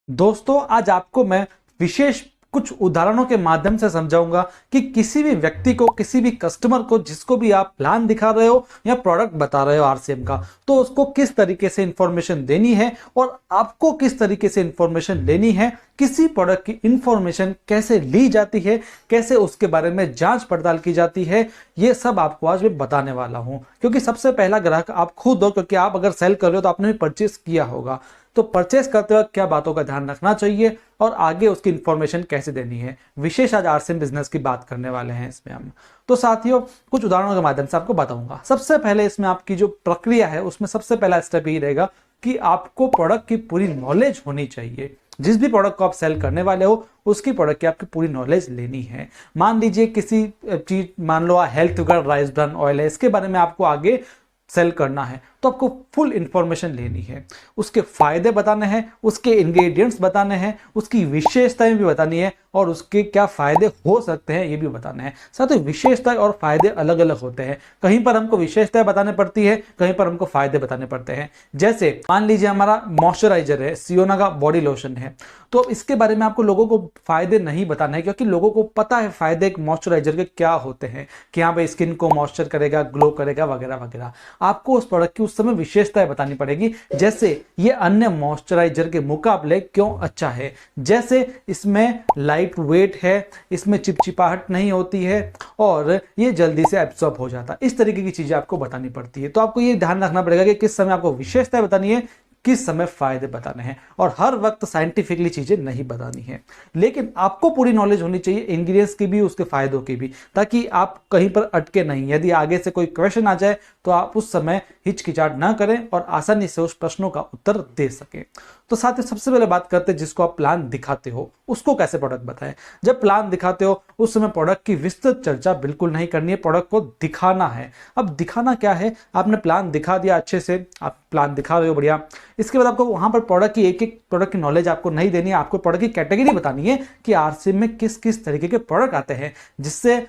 दोस्तों आज आपको मैं विशेष कुछ उदाहरणों के माध्यम से समझाऊंगा कि किसी भी व्यक्ति को, किसी भी कस्टमर को, जिसको भी आप प्लान दिखा रहे हो या प्रोडक्ट बता रहे हो आरसीएम का, तो उसको किस तरीके से इंफॉर्मेशन देनी है और आपको किस तरीके से इंफॉर्मेशन लेनी है, किसी प्रोडक्ट की इंफॉर्मेशन कैसे ली जाती है, कैसे उसके बारे में जांच पड़ताल की जाती है, ये सब आपको आज मैं बताने वाला हूं। क्योंकि सबसे पहला ग्राहक आप खुद हो, क्योंकि आप अगर सेल कर रहे हो तो आपने भी परचेस किया होगा। तो परचेस करते वक्त क्या बातों का ध्यान रखना चाहिए और आगे उसकी इंफॉर्मेशन कैसे देनी है, विशेष आज आरसीएम बिजनेस की बात करने वाले हैं इसमें हम। तो साथियों कुछ उदाहरणों के माध्यम से आपको बताऊंगा। सबसे पहले इसमें आपकी जो प्रक्रिया है उसमें सबसे पहला स्टेप यही रहेगा कि आपको प्रोडक्ट की पूरी नॉलेज होनी चाहिए। जिस भी प्रोडक्ट को आप सेल करने वाले हो उसकी प्रोडक्ट की आपकी पूरी नॉलेज लेनी है। मान लीजिए किसी चीज, मान लो हेल्थ राइस ब्रान ऑयल है, इसके बारे में आपको आगे सेल करना है तो आपको फुल इंफॉर्मेशन लेनी है। उसके फायदे बताने हैं, उसके इंग्रेडिएंट्स बताने हैं, उसकी विशेषताएं भी बतानी है और उसके क्या फायदे हो सकते हैं ये भी बताना है। साथ ही विशेषताएं और फायदे अलग अलग होते हैं। कहीं पर हमको विशेषताएं बताने पड़ती है, कहीं पर हमको फायदे बताने पड़ते हैं। जैसे मान लीजिए हमारा मॉइस्चराइजर है, सियोना का बॉडी लोशन है, तो इसके बारे में आपको लोगों को फायदे नहीं बताना है, क्योंकि लोगों को पता है फायदे एक मॉइस्चराइजर के क्या होते हैं, कि यहाँ पे स्किन को मॉइस्चर करेगा, ग्लो करेगा वगैरह वगैरह। आपको उस प्रोडक्ट की उस समय विशेषताएं बतानी पड़ेगी, जैसे ये अन्य मॉइस्चराइजर के मुकाबले क्यों अच्छा है, जैसे इसमें लाइट वेट है, इसमें चिपचिपाहट नहीं होती है और ये जल्दी से एब्सॉर्ब हो जाता है। इस तरीके की चीजें आपको बतानी पड़ती है। तो आपको ये ध्यान रखना पड़ेगा कि किस समय आपको विशेषताएं बतानी है, किस समय फायदे बताने हैं, और हर वक्त साइंटिफिकली चीजें नहीं बतानी है। लेकिन आपको पूरी नॉलेज होनी चाहिए इंग्रेडिएंट्स की भी, उसके फायदों की भी, ताकि आप कहीं पर अटके नहीं। यदि आगे से कोई क्वेश्चन आ जाए तो आप उस समय हिचकिचाहट ना करें और आसानी से उस प्रश्नों का उत्तर दे सकें। तो साथ ही सबसे पहले बात करते हैं जिसको आप प्लान दिखाते हो उसको कैसे प्रोडक्ट बताएं। जब प्लान दिखाते हो उस समय प्रोडक्ट की विस्तृत चर्चा बिल्कुल नहीं करनी है, प्रोडक्ट को दिखाना है। अब दिखाना क्या है, आपने प्लान दिखा दिया, अच्छे से आप प्लान दिखा रहे हो, बढ़िया। इसके बाद आपको वहां पर प्रोडक्ट की एक एक प्रोडक्ट की नॉलेज आपको नहीं देनी है, आपको प्रोडक्ट की कैटेगरी बतानी है कि आरसीएम में किस किस तरीके के प्रोडक्ट आते हैं, जिससे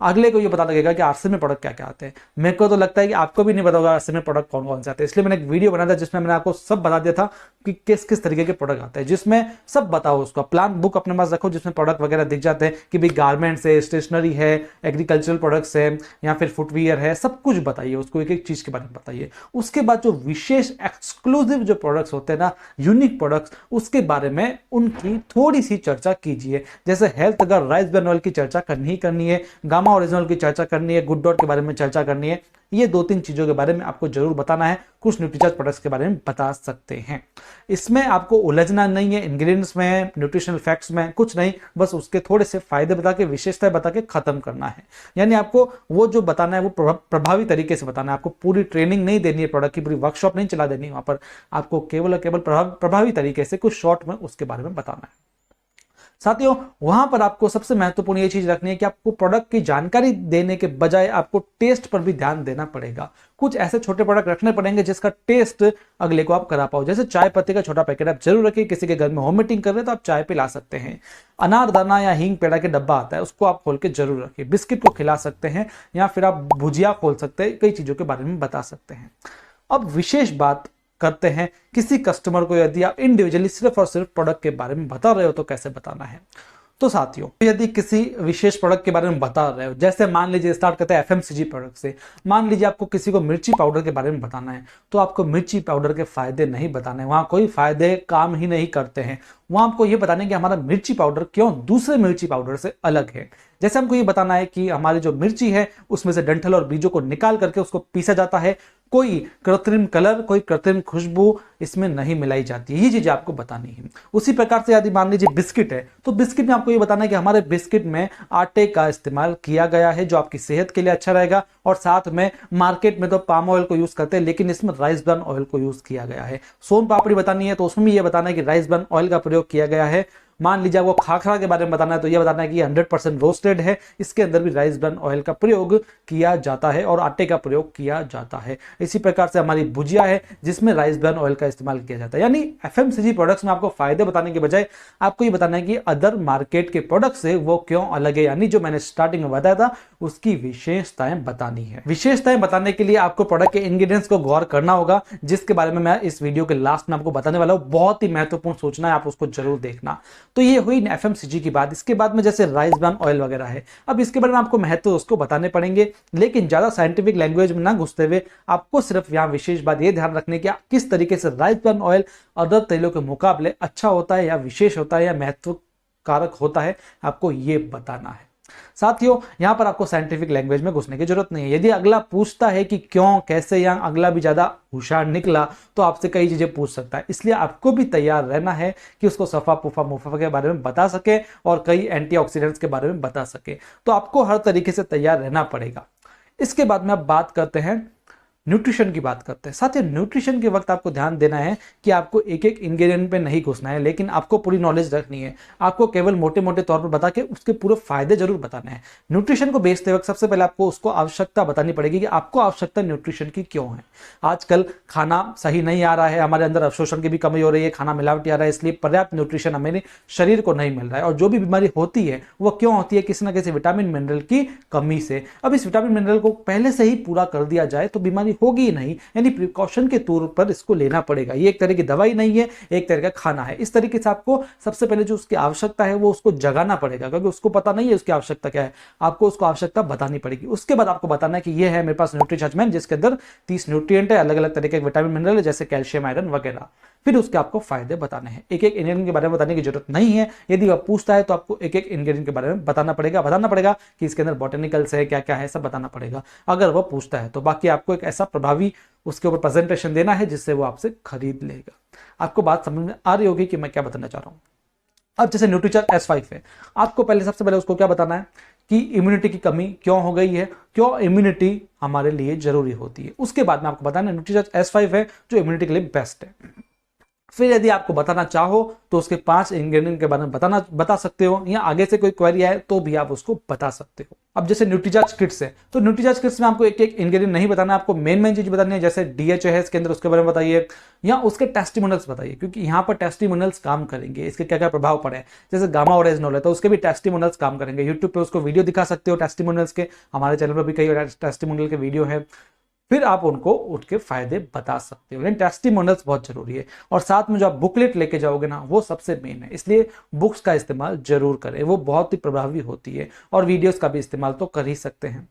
अगले को ये पता लगेगा कि आरसीएम में प्रोडक्ट क्या क्या आते हैं। मेरे को तो लगता है कि आपको भी नहीं पता होगा आरसीएम में प्रोडक्ट कौन कौन से आते हैं, इसलिए मैंने एक वीडियो बनाया था जिसमें मैंने आपको सब बता दिया था कि किस किस तरीके के प्रोडक्ट आते हैं, जिसमें सब बताओ। उसका प्लान बुक अपने पास रखो जिसमें प्रोडक्ट वगैरह दिख जाते हैं कि भाई गारमेंट्स है, स्टेशनरी है, एग्रीकल्चरल प्रोडक्ट्स है या फिर फुटवियर है, सब कुछ बताइए, उसको एक एक चीज के बारे में बताइए। उसके बाद जो विशेष एक्सक्लूसिव जो प्रोडक्ट्स होते हैं ना, यूनिक प्रोडक्ट्स, उसके बारे में उनकी थोड़ी सी चर्चा कीजिए। जैसे हेल्थ अगर राइस ब्रान ऑयल की चर्चा करनी ही करनी है, गामा ओरिजिनल की चर्चा करनी है, गुड डॉट के बारे में चर्चा करनी है, ये दो तीन चीजों के बारे में आपको जरूर बताना है। कुछ न्यूट्रीचार्ज प्रोडक्ट्स के बारे में बता सकते हैं। इसमें आपको उलझना नहीं है, इंग्रेडिएंट्स में, न्यूट्रिशनल फैक्ट्स में कुछ नहीं, बस उसके थोड़े से फायदे बता के, विशेषताएं बता के खत्म करना है। यानी आपको वो जो बताना है वो प्रभावी तरीके से बताना है। आपको पूरी ट्रेनिंग नहीं देनी है, प्रोडक्ट की पूरी वर्कशॉप नहीं चला देनी है, वहां पर आपको केवल और केवल प्रभावी तरीके से कुछ शॉर्ट में उसके बारे में बताना है। साथियों वहां पर आपको सबसे महत्वपूर्ण ये चीज रखनी है कि आपको प्रोडक्ट की जानकारी देने के बजाय आपको टेस्ट पर भी ध्यान देना पड़ेगा। कुछ ऐसे छोटे प्रोडक्ट रखने पड़ेंगे जिसका टेस्ट अगले को आप करा पाओ। जैसे चाय पत्ती का छोटा पैकेट आप जरूर रखिए, किसी के घर में होम मीटिंग कर रहे हैं तो आप चाय पिला सकते हैं। अनारदाना या हींग पेड़ा के डब्बा आता है, उसको आप खोल के जरूर रखिए। बिस्किट को खिला सकते हैं या फिर आप भुजिया खोल सकते हैं, कई चीजों के बारे में बता सकते हैं। अब विशेष बात करते हैं, किसी कस्टमर को यदि आप इंडिविजुअली सिर्फ और सिर्फ प्रोडक्ट के बारे में बता रहे हो तो कैसे बताना है। तो साथियों यदि किसी विशेष प्रोडक्ट के बारे में बता रहे हो, जैसे मान लीजिए स्टार्ट करते हैं एफएमसीजी प्रोडक्ट से, मान लीजिए आपको किसी को मिर्ची पाउडर के बारे में बताना है, तो आपको मिर्ची पाउडर के फायदे नहीं बताने, वहां कोई फायदे काम ही नहीं करते हैं। वहां आपको ये बताना है कि हमारा मिर्ची पाउडर क्यों दूसरे मिर्ची पाउडर से अलग है। जैसे हमको ये बताना है कि हमारी जो मिर्ची है उसमें से डंठल और बीजों को निकाल करके उसको पीसा जाता है, कोई कृत्रिम कलर, कोई कृत्रिम खुशबू इसमें नहीं मिलाई जाती है, ये चीजें आपको बतानी है। उसी प्रकार से यदि मान लीजिए बिस्किट है, तो बिस्किट में आपको ये बताना है कि हमारे बिस्किट में आटे का इस्तेमाल किया गया है जो आपकी सेहत के लिए अच्छा रहेगा, और साथ में मार्केट में तो पाम ऑयल को यूज करते हैं लेकिन इसमें राइस ब्रान ऑयल को यूज किया गया है। सोन पापड़ी बतानी है तो उसमें भी ये बताना है कि राइस ब्रान ऑयल का प्रयोग किया गया है। मान लीजिए आपको खाखरा के बारे में बताना है तो यह बताना है कि 100% रोस्टेड है, इसके अंदर भी राइस ब्रान ऑयल का प्रयोग किया जाता है और आटे का प्रयोग किया जाता है। इसी प्रकार से हमारी भुजिया है जिसमें राइस ब्रान ऑयल का इस्तेमाल किया जाता है। यानी एफएमसीजी प्रोडक्ट्स में आपको फायदे बताने के बजाय आपको ये बताना है कि अदर मार्केट के प्रोडक्ट से वो क्यों अलग है। यानी जो मैंने स्टार्टिंग में बताया था उसकी विशेषताएं बतानी है। विशेषताएं बताने के लिए आपको प्रोडक्ट के इंग्रेडिएंट्स को गौर करना होगा, जिसके बारे में मैं इस वीडियो के लास्ट में आपको बताने वाला हूं। बहुत ही महत्वपूर्ण सूचना है, आप उसको जरूर देखना। तो ये हुई एफएमसीजी की बात। इसके बाद में जैसे राइस ब्रान ऑयल वगैरह है, अब इसके बारे में आपको महत्व उसको बताने पड़ेंगे, लेकिन ज्यादा साइंटिफिक लैंग्वेज में ना घुसते हुए आपको सिर्फ यहाँ विशेष बात ये ध्यान रखने की किस तरीके से राइस ब्रान ऑयल अदर तेलों के मुकाबले अच्छा होता है या विशेष होता है या महत्व कारक होता है, आपको ये बताना है। साथियों, यहां पर आपको साइंटिफिक लैंग्वेज में घुसने की जरूरत नहीं है। यदि अगला पूछता है कि क्यों, कैसे, या अगला भी ज्यादा होशियार निकला तो आपसे कई चीजें पूछ सकता है। इसलिए आपको भी तैयार रहना है कि उसको सफा पुफा मुफा के बारे में बता सके और कई एंटीऑक्सीडेंट्स के बारे में बता सके। तो आपको हर तरीके से तैयार रहना पड़ेगा। इसके बाद में आप बात करते हैं न्यूट्रिशन की बात करते हैं। साथ ही न्यूट्रिशन के वक्त आपको ध्यान देना है कि आपको एक एक इंग्रेडिएंट पे नहीं घुसना है, लेकिन आपको पूरी नॉलेज रखनी है। आपको केवल मोटे मोटे तौर पर बता के उसके पूरे फायदे जरूर बताने हैं। न्यूट्रिशन को बेचते वक्त सबसे पहले आपको उसको आवश्यकता बतानी पड़ेगी कि आपको आवश्यकता न्यूट्रिशन की क्यों है। आजकल खाना सही नहीं आ रहा है, हमारे अंदर अवशोषण की भी कमी हो रही है, खाना मिलावटी आ रहा है, इसलिए पर्याप्त न्यूट्रिशन हमारे शरीर को नहीं मिल रहा है। और जो भी बीमारी होती है वो क्यों होती है? किसी ना किसी विटामिन मिनरल की कमी से। अब इस विटामिन मिनरल को पहले से ही पूरा कर दिया जाए तो बीमारी होगी ही नहीं, यानी प्रिकॉशन के तौर पर इसको लेना पड़ेगा। ये एक तरह की दवाई नहीं है, एक तरह का खाना है। इस तरीके से आपको सबसे पहले जो उसकी आवश्यकता है वो उसको जगाना पड़ेगा, क्योंकि उसको पता नहीं है उसकी आवश्यकता क्या है। आपको उसको आवश्यकता बतानी पड़ेगी। उसके बाद आपको बताना है कि ये है मेरे पास न्यूट्रीचार्जमेंट, जिसके अंदर 30 न्यूट्रिएंट है, अलग अलग तरह के विटामिन मिनरल है, जैसे कैल्शियम, आयरन वगैरह। फिर उसके आपको फायदे बताने हैं। एक एक इंग्रेडिएंट के बारे में बताने की जरूरत नहीं है। यदि वह पूछता है तो आपको एक एक इंग्रेडिएंट के बारे में बताना पड़ेगा कि इसके अंदर बॉटेनिकल्स है, क्या क्या है, सब बताना पड़ेगा अगर वह पूछता है तो। बाकी आपको एक ऐसा प्रभावी उसके ऊपर प्रेजेंटेशन देना है जिससे वो आपसे खरीद लेगा। आपको बात समझ में आ रही होगी कि मैं क्या बताना चाह रहा हूं। अब जैसे न्यूट्रीचार्ज S5 है, आपको पहले सबसे पहले उसको क्या बताना है कि इम्यूनिटी की कमी क्यों हो गई है, क्यों इम्यूनिटी हमारे लिए जरूरी होती है। उसके बाद में आपको बताना है न्यूट्रीचार्ज S5 है जो इम्यूनिटी के लिए बेस्ट है। फिर यदि आपको बताना चाहो तो उसके 5 इंग्रेडिएंट के बारे में बता सकते हो, या आगे से कोई क्वेरी आए तो भी आप उसको बता सकते हो। अब जैसे न्यूट्रीचार्ज किट्स है, तो न्यूट्रीचार्ज किट्स में आपको एक एक इंग्रेडिएंट नहीं बताना है, आपको मेन चीज बतानी है। जैसे DHA है इसके अंदर, उसके बारे में बताइए, या उसके टेस्टिमोनियल्स बताइए, क्योंकि यहाँ पर टेस्टिमोनियल्स काम करेंगे, इसके क्या क्या प्रभाव पड़े हैं। जैसे गामा ओरिजिनल है तो उसके भी टेस्टिमोनियल्स काम करेंगे। यूट्यूब पे उसको वीडियो दिखा सकते हो टेस्टिमोनियल्स के, हमारे चैनल पर भी कई टेस्टिमोनियल के वीडियो है। फिर आप उनको उनके फायदे बता सकते हो। लेकिन टेस्टिमोनियल्स बहुत जरूरी है। और साथ में जो आप बुकलेट लेके जाओगे ना, वो सबसे मेन है, इसलिए बुक्स का इस्तेमाल जरूर करें, वो बहुत ही प्रभावी होती है। और वीडियोस का भी इस्तेमाल तो कर ही सकते हैं।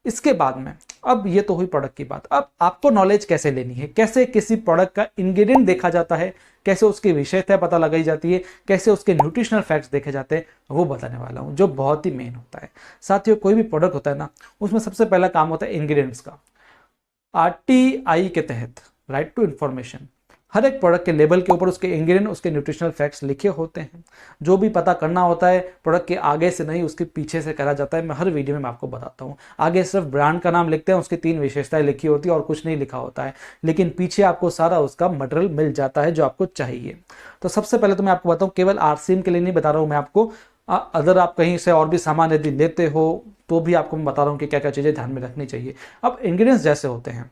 इसके बाद में अब ये तो हुई प्रोडक्ट की बात। अब आपको नॉलेज कैसे लेनी है, कैसे किसी प्रोडक्ट का इंग्रेडिएंट देखा जाता है, कैसे उसकी विशेषता पता लगाई जाती है, कैसे उसके न्यूट्रिशनल फैक्ट्स देखे जाते हैं, वो बताने वाला हूं, जो बहुत ही मेन होता है। साथियों, कोई भी प्रोडक्ट होता है ना, उसमें सबसे पहला काम होता है इंग्रेडिएंट्स का। RTI के तहत, राइट टू इंफॉर्मेशन, हर एक प्रोडक्ट के लेबल के ऊपर उसके इंग्रेडिएंट, उसके न्यूट्रिशनल फैक्ट्स लिखे होते हैं। जो भी पता करना होता है प्रोडक्ट के आगे से नहीं, उसके पीछे से करा जाता है। मैं हर वीडियो में आपको बताता हूँ। आगे सिर्फ ब्रांड का नाम लिखते हैं, उसकी 3 विशेषताएं लिखी होती है और कुछ नहीं लिखा होता है, लेकिन पीछे आपको सारा उसका मटेरियल मिल जाता है जो आपको चाहिए। तो सबसे पहले तो मैं आपको बताऊँ, केवल RCM के लिए नहीं बता रहा हूँ मैं आपको, अगर आप कहीं से और भी सामान यदि लेते हो तो भी आपको मैं बता रहा हूँ कि क्या क्या चीजें ध्यान में रखनी चाहिए। अब इंग्रेडिएंट्स जैसे होते हैं,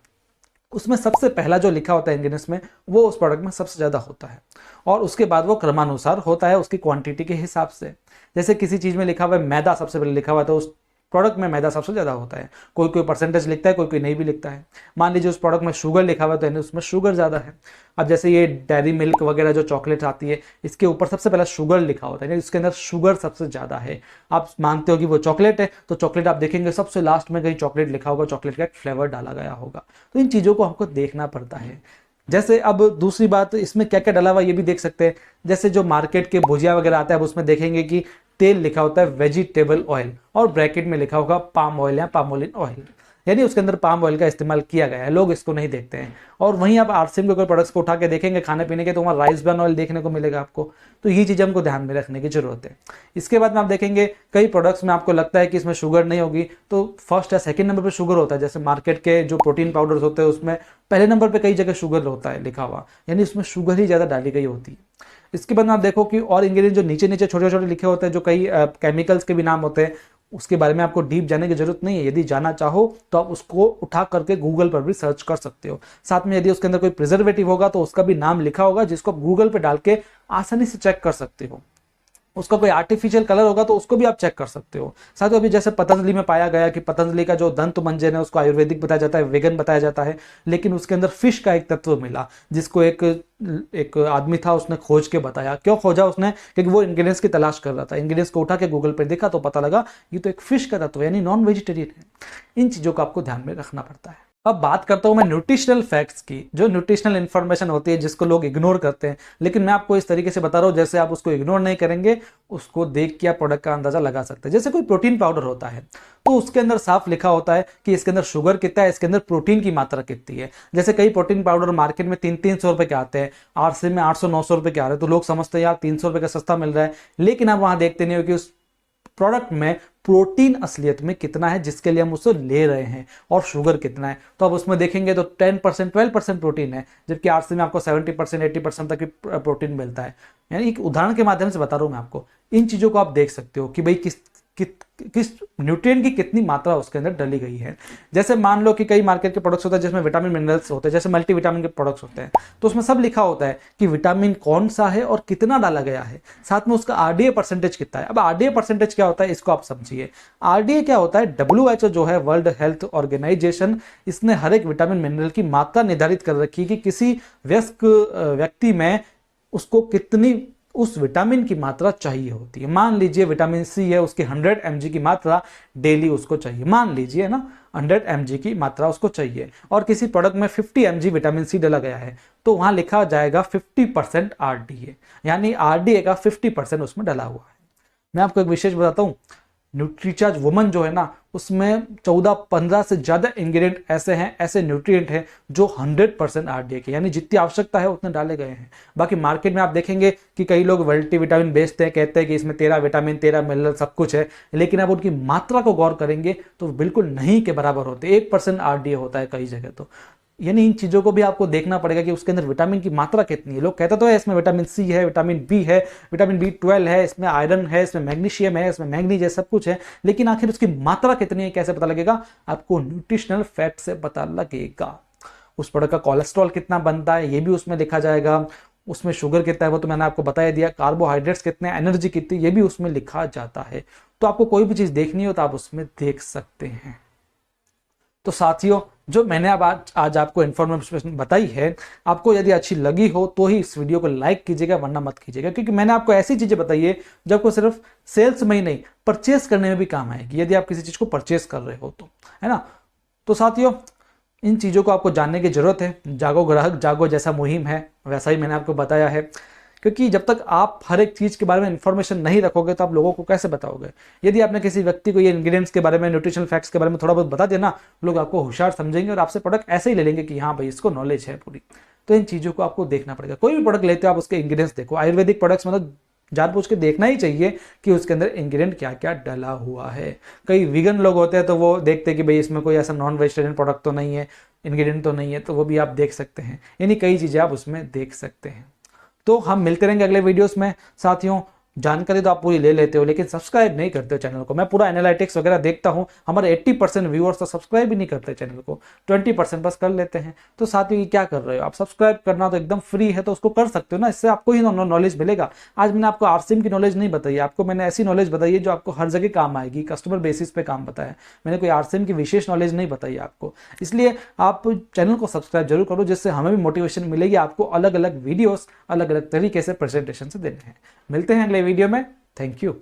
उसमें सबसे पहला जो लिखा होता है इंग्रेडिएंट्स में, वो उस प्रोडक्ट में सबसे ज्यादा होता है। और उसके बाद वो क्रमानुसार होता है उसकी क्वांटिटी के हिसाब से। जैसे किसी चीज में लिखा हुआ है मैदा सबसे पहले लिखा हुआ है, तो उस प्रोडक्ट में मैदा सबसे ज्यादा होता है। कोई कोई परसेंटेज लिखता है, कोई कोई नहीं भी लिखता है। मान लीजिए उस प्रोडक्ट में शुगर लिखा हुआ है तो यानी उसमें शुगर ज्यादा है। अब जैसे ये डेयरी मिल्क वगैरह जो चॉकलेट आती है, इसके ऊपर सबसे पहले शुगर लिखा होता है, इसके अंदर शुगर सबसे ज्यादा है। आप मानते हो कि वो चॉकलेट है, तो चॉकलेट आप देखेंगे सबसे लास्ट में कहीं चॉकलेट लिखा होगा, चॉकलेट का एक फ्लेवर डाला गया होगा। तो इन चीजों को हमको देखना पड़ता है। जैसे अब दूसरी बात, इसमें क्या क्या डाला हुआ ये भी देख सकते हैं। जैसे जो मार्केट के भुजिया वगैरह आता है, उसमें देखेंगे कि तेल लिखा होता है वेजिटेबल ऑयल, और ब्रैकेट में लिखा होगा पाम ऑयल या पामोलिन ऑयल, यानी उसके अंदर पाम ऑयल का इस्तेमाल किया गया है। लोग इसको नहीं देखते हैं। और वहीं आप RCM के कोई प्रोडक्ट्स को उठा के देखेंगे खाने पीने के, तो वहाँ राइस ब्रान ऑयल देखने को मिलेगा आपको। तो ये चीज़ हमको ध्यान में रखने की जरूरत है। इसके बाद में आप देखेंगे कई प्रोडक्ट्स में आपको लगता है कि इसमें शुगर नहीं होगी, तो फर्स्ट या सेकंड नंबर पर शुगर होता है। जैसे मार्केट के जो प्रोटीन पाउडर्स होते हैं उसमें पहले नंबर पर कई जगह शुगर होता है लिखा हुआ, यानी उसमें शुगर ही ज़्यादा डाली गई होती है। इसके बाद में आप देखो कि और इंग्रेडिएंट जो नीचे नीचे छोटे छोटे लिखे होते हैं, जो कई केमिकल्स के भी नाम होते हैं, उसके बारे में आपको डीप जाने की जरूरत नहीं है। यदि जाना चाहो तो आप उसको उठा करके गूगल पर भी सर्च कर सकते हो। साथ में यदि उसके अंदर कोई प्रिजर्वेटिव होगा तो उसका भी नाम लिखा होगा, जिसको आप गूगल पे डाल के आसानी से चेक कर सकते हो। उसका कोई आर्टिफिशियल कलर होगा तो उसको भी आप चेक कर सकते हो। साथ ही अभी जैसे पतंजलि में पाया गया कि पतंजलि का जो दंत मंजन है उसको आयुर्वेदिक बताया जाता है, वेगन बताया जाता है, लेकिन उसके अंदर फिश का एक तत्व मिला जिसको एक आदमी था उसने खोज के बताया। क्यों खोजा उसने? क्योंकि वो इंग्रेडिएंट्स की तलाश कर रहा था। इंग्रेडिएंट्स को उठा के गूगल पर देखा तो पता लगा ये तो एक फिश का तत्व है, यानी नॉन वेजिटेरियन है। इन चीजों को आपको ध्यान में रखना पड़ता है। अब बात करता हूं मैं न्यूट्रिशनल फैक्ट्स की, जो न्यूट्रिशनल इंफॉर्मेशन होती है जिसको लोग इग्नोर करते हैं, लेकिन मैं आपको इस तरीके से बता रहा हूं जैसे आप उसको इग्नोर नहीं करेंगे, उसको देख के आप प्रोडक्ट का अंदाजा लगा सकते हैं। जैसे कोई प्रोटीन पाउडर होता है तो उसके अंदर साफ लिखा होता है कि इसके अंदर शुगर कितना है, इसके अंदर प्रोटीन की मात्रा कितनी है। जैसे कई प्रोटीन पाउडर मार्केट में 300 रुपए के आते हैं, आरसी में 800-900 रुपए के आ रहे हैं, तो लोग समझते हैं यार 300 रुपए का सस्ता मिल रहा है, लेकिन आप वहां देखते नहीं हो कि उस प्रोडक्ट में प्रोटीन असलियत में कितना है जिसके लिए हम उसको ले रहे हैं, और शुगर कितना है। तो अब उसमें देखेंगे तो 10% 12% प्रोटीन है, जबकि आरसी में आपको 70% 80% तक की प्रोटीन मिलता है। यानी एक उदाहरण के माध्यम से बता रहा हूं मैं आपको। इन चीजों को आप देख सकते हो कि भाई किस न्यूट्रिएंट की कितनी मात्रा उसके अंदर डली गई है। जैसे मान लो कि कई मार्केट के प्रोडक्ट्स होते हैं जिसमें विटामिन मिनरल्स होते हैं, जैसे मल्टीविटामिन के प्रोडक्ट्स होते हैं, तो उसमें सब लिखा होता है कि विटामिन कौन सा है और कितना डाला गया है, साथ में उसका आरडीए परसेंटेज कितना है। अब आरडीए परसेंटेज क्या होता है इसको आप समझिए। आरडीए क्या होता है? WHO जो है, वर्ल्ड हेल्थ ऑर्गेनाइजेशन, इसने हर एक विटामिन मिनरल की मात्रा निर्धारित कर रखी है कि किसी वयस्क व्यक्ति में उसको कितनी उस विटामिन की मात्रा चाहिए होती है। मान लीजिए विटामिन सी है, उसकी 100 mg की मात्रा डेली उसको चाहिए, मान लीजिए ना 100 mg की मात्रा उसको चाहिए, और किसी प्रोडक्ट में 50 mg विटामिन सी डाला गया है तो वहां लिखा जाएगा 50% आरडीए, यानी आरडीए का 50% उसमें डाला हुआ है। मैं आपको एक विशेष बताता हूं, न्यूट्रीचार्ज वुमन जो है ना, उसमें 14-15 से ज्यादा इंग्रेडिएंट ऐसे हैं, ऐसे न्यूट्रिएंट हैं जो 100% आरडीए के, यानी जितनी आवश्यकता है उतने डाले गए हैं। बाकी मार्केट में आप देखेंगे कि कई लोग मल्टीविटामिन बेचते हैं, कहते हैं कि इसमें 13 विटामिन 13 मिनरल सब कुछ है, लेकिन आप उनकी मात्रा को गौर करेंगे तो बिल्कुल नहीं के बराबर होते। 1% आरडीए होता है कई जगह तो। यानी इन चीजों को भी आपको देखना पड़ेगा कि उसके अंदर विटामिन की मात्रा कितनी है। लोग कहते तो है इसमें विटामिन सी है, विटामिन बी है, विटामिन B12 है, इसमें आयरन है, इसमें मैग्नीशियम है, इसमें मैग्नीज है, सब कुछ है, लेकिन आखिर उसकी मात्रा कितनी है कैसे पता लगेगा? आपको न्यूट्रिशनल फैक्ट से पता लगेगा। उस प्रोडक्ट का कोलेस्ट्रॉल कितना बनता है ये भी उसमें लिखा जाएगा, उसमें शुगर कितना है वो तो मैंने आपको बताया दिया, कार्बोहाइड्रेट्स कितने, एनर्जी कितनी, ये भी उसमें लिखा जाता है। तो आपको कोई भी चीज देखनी हो तो आप उसमें देख सकते हैं। तो साथियों, जो मैंने अब आज आपको इन्फॉर्मेशन बताई है, आपको यदि अच्छी लगी हो तो ही इस वीडियो को लाइक कीजिएगा, वरना मत कीजिएगा, क्योंकि मैंने आपको ऐसी चीजें बताई है जो आपको सिर्फ सेल्स में ही नहीं, परचेस करने में भी काम आएगी, यदि आप किसी चीज को परचेस कर रहे हो तो, है ना। तो साथियों, इन चीजों को आपको जानने की जरूरत है। जागो ग्राहक जागो जैसा मुहिम है वैसा ही मैंने आपको बताया है, क्योंकि जब तक आप हर एक चीज के बारे में इंफॉर्मेशन नहीं रखोगे तो आप लोगों को कैसे बताओगे। यदि आपने किसी व्यक्ति को ये इंग्रेडिएंट्स के बारे में, न्यूट्रिशनल फैक्ट्स के बारे में थोड़ा बहुत बता देना, लोग आपको होशियार समझेंगे और आपसे प्रोडक्ट ऐसे ही ले लेंगे कि हाँ भाई इसको नॉलेज है पूरी। तो इन चीजों को आपको देखना पड़ेगा। कोई भी प्रोडक्ट लेते हो आप उसके इंग्रेडिएंट्स देखो। आयुर्वेदिक प्रोडक्ट्स मतलब जानबूझ के देखना ही चाहिए कि उसके अंदर इंग्रेडिएंट क्या क्या डला हुआ है। कई वीगन लोग होते हैं तो वो देखते हैं कि भाई इसमें कोई ऐसा नॉन वेजिटेरियन प्रोडक्ट तो नहीं है, इंग्रेडिएंट तो नहीं है, तो वो भी आप देख सकते हैं। यानी कई चीजें आप उसमें देख सकते हैं। तो हम मिलते रहेंगे अगले वीडियोस में। साथियों, जानकारी तो आप पूरी ले लेते हो लेकिन सब्सक्राइब नहीं करते हो चैनल को। मैं पूरा एनालिटिक्स वगैरह देखता हूं, हमारे 80% व्यूअर्स तो सब्सक्राइब ही नहीं करते चैनल को, 20% बस कर लेते हैं। तो साथियों, ये क्या कर रहे हो आप? सब्सक्राइब करना तो एकदम फ्री है, तो उसको कर सकते हो ना, इससे आपको ही नॉलेज मिलेगा। आज मैंने आपको आरसीएम की नॉलेज नहीं बताई, आपको मैंने ऐसी नॉलेज बताई है जो आपको हर जगह काम आएगी, कस्टमर बेसिस पे काम बताया। मैंने कोई आरसीएम की विशेष नॉलेज नहीं बताई आपको, इसलिए आप चैनल को सब्सक्राइब जरूर करो, जिससे हमें भी मोटिवेशन मिलेगी आपको अलग अलग वीडियोस अलग अलग तरीके से प्रेजेंटेशन से देने हैं। मिलते हैं अगले वीडियो में। Thank you.